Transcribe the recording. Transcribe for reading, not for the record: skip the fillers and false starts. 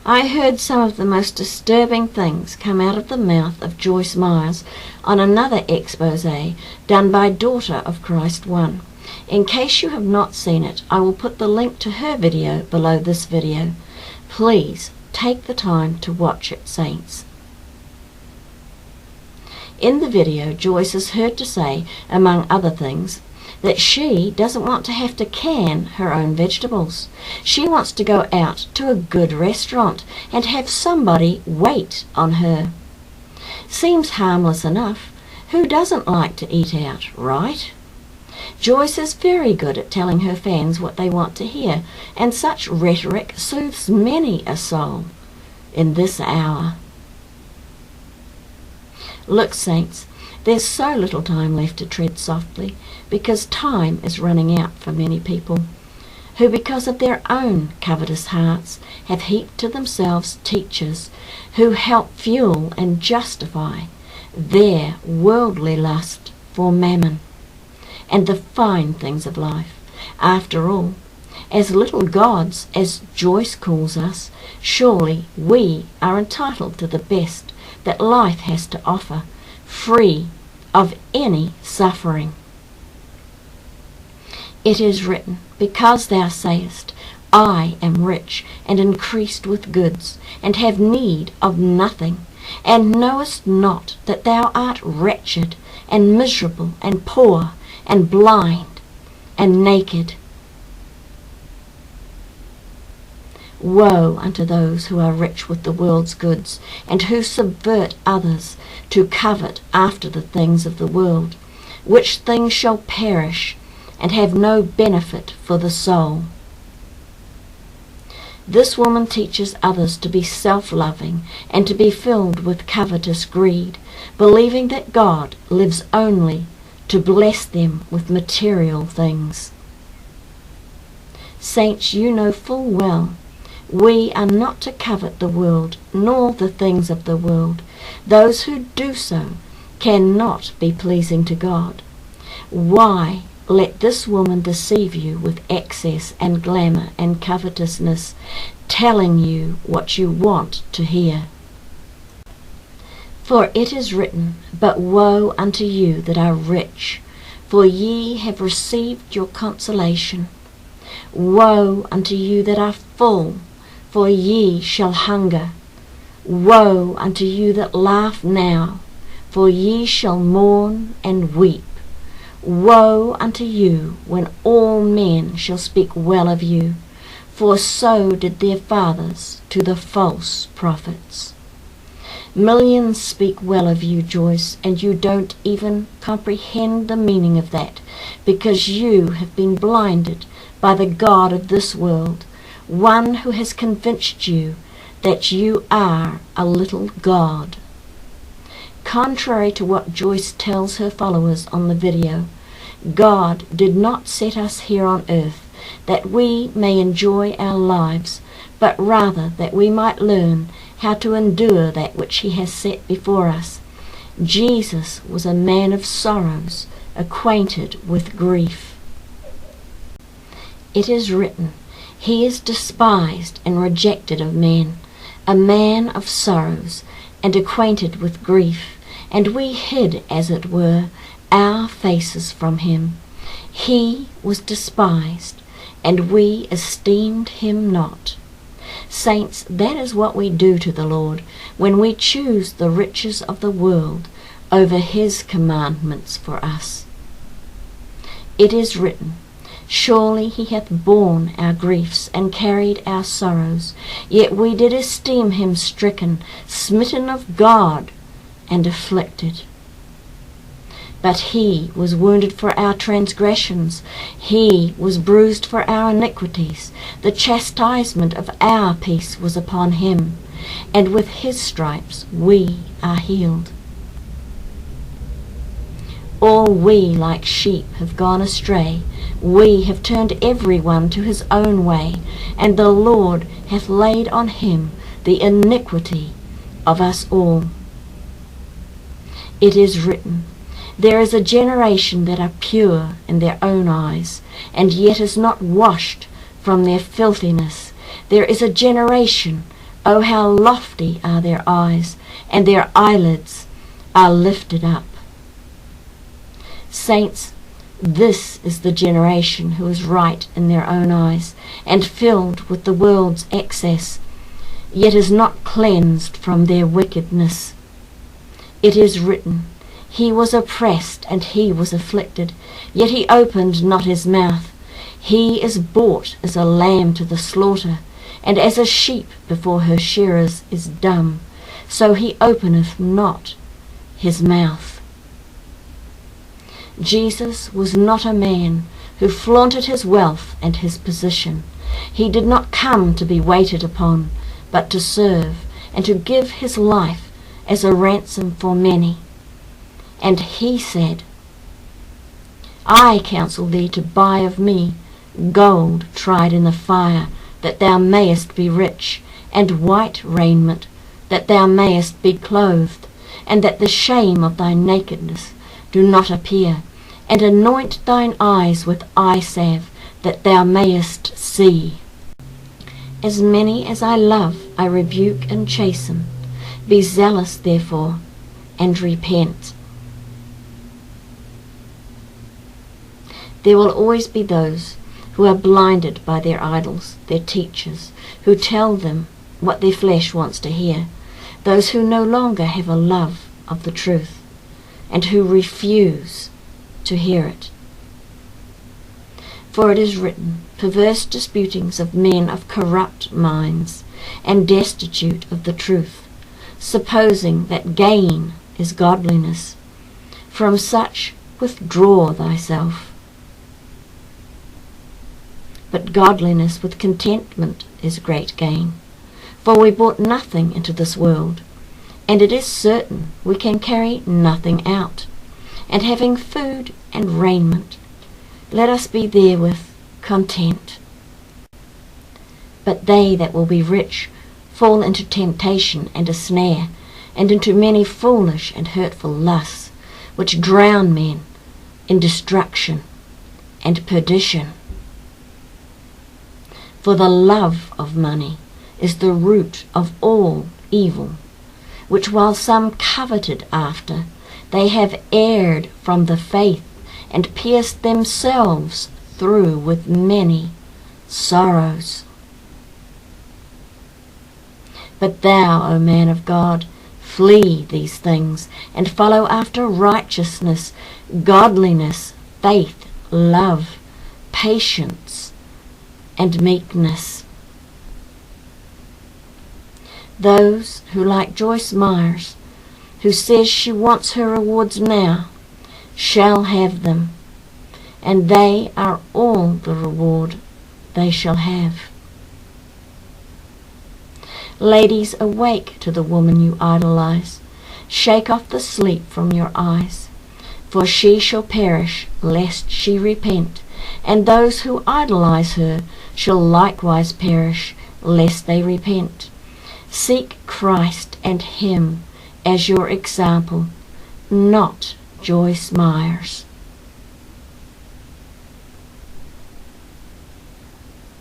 I heard some of the most disturbing things come out of the mouth of Joyce Meyers on another expose done by Daughter of Christ 1. In case you have not seen it, I will put the link to her video below this video. Please take the time to watch it, saints. In the video, Joyce is heard to say, among other things, that she doesn't want to have to can her own vegetables. She wants to go out to a good restaurant and have somebody wait on her. Seems harmless enough. Who doesn't like to eat out, right? Joyce is very good at telling her fans what they want to hear, and such rhetoric soothes many a soul in this hour. Look, saints, there's so little time left to tread softly, because time is running out for many people, who because of their own covetous hearts have heaped to themselves teachers who help fuel and justify their worldly lust for mammon and the fine things of life. After all, as little gods, as Joyce calls us, surely we are entitled to the best that life has to offer, free of any suffering. It is written, because thou sayest, I am rich and increased with goods, and have need of nothing, and knowest not that thou art wretched, and miserable, and poor, and blind, and naked. Woe unto those who are rich with the world's goods, and who subvert others to covet after the things of the world, which things shall perish, and have no benefit for the soul. This woman teaches others to be self-loving and to be filled with covetous greed, believing that God lives only to bless them with material things. Saints, you know full well we are not to covet the world, nor the things of the world. Those who do so cannot be pleasing to God. Why let this woman deceive you with excess and glamour and covetousness, telling you what you want to hear? For it is written, But woe unto you that are rich, for ye have received your consolation. Woe unto you that are full, for ye shall hunger. Woe unto you that laugh now, for ye shall mourn and weep. Woe unto you when all men shall speak well of you, for so did their fathers to the false prophets. Millions speak well of you, Joyce, and you don't even comprehend the meaning of that, because you have been blinded by the god of this world, one who has convinced you that you are a little god. Contrary to what Joyce tells her followers on the video, God did not set us here on earth that we may enjoy our lives, but rather that we might learn how to endure that which he has set before us. Jesus was a man of sorrows, acquainted with grief. It is written, He is despised and rejected of men, a man of sorrows, and acquainted with grief, and we hid, as it were, our faces from him. He was despised, and we esteemed him not. Saints, that is what we do to the Lord when we choose the riches of the world over his commandments for us. It is written, Surely he hath borne our griefs and carried our sorrows, yet we did esteem him stricken, smitten of God, and afflicted. But he was wounded for our transgressions, he was bruised for our iniquities. The chastisement of our peace was upon him, and with his stripes we are healed. All we like sheep have gone astray, we have turned every one to his own way, and the Lord hath laid on him the iniquity of us all. It is written, There is a generation that are pure in their own eyes, and yet is not washed from their filthiness. There is a generation Oh, how lofty are their eyes, and their eyelids are lifted up. Saints, this is the generation who is right in their own eyes, and filled with the world's excess, yet is not cleansed from their wickedness. It is written, He was oppressed and he was afflicted, yet he opened not his mouth. He is brought as a lamb to the slaughter, and as a sheep before her shearers is dumb, so he openeth not his mouth. Jesus was not a man who flaunted his wealth and his position. He did not come to be waited upon, but to serve, and to give his life as a ransom for many. And he said, I counsel thee to buy of me gold tried in the fire, that thou mayest be rich, and white raiment, that thou mayest be clothed, and that the shame of thy nakedness do not appear, and anoint thine eyes with eye salve, that thou mayest see. As many as I love I rebuke and chasten. Be zealous therefore, and repent. There will always be those who are blinded by their idols, their teachers, who tell them what their flesh wants to hear, those who no longer have a love of the truth, and who refuse to hear it. For it is written, perverse disputings of men of corrupt minds, and destitute of the truth, supposing that gain is godliness. From such withdraw thyself. But godliness with contentment is great gain. For we brought nothing into this world, and it is certain we can carry nothing out. And having food and raiment, let us be therewith content. But they that will be rich fall into temptation and a snare, and into many foolish and hurtful lusts, which drown men in destruction and perdition. For the love of money is the root of all evil, which while some coveted after, they have erred from the faith, and pierced themselves through with many sorrows. But thou, O man of God, flee these things, and follow after righteousness, godliness, faith, love, patience, and meekness. Those who, like Joyce Meyers, who says she wants her rewards now, shall have them, and they are all the reward they shall have. Ladies, awake to the woman you idolize. Shake off the sleep from your eyes, for she shall perish lest she repent, and those who idolize her shall likewise perish lest they repent. Seek Christ and him as your example, not Joyce Meyers.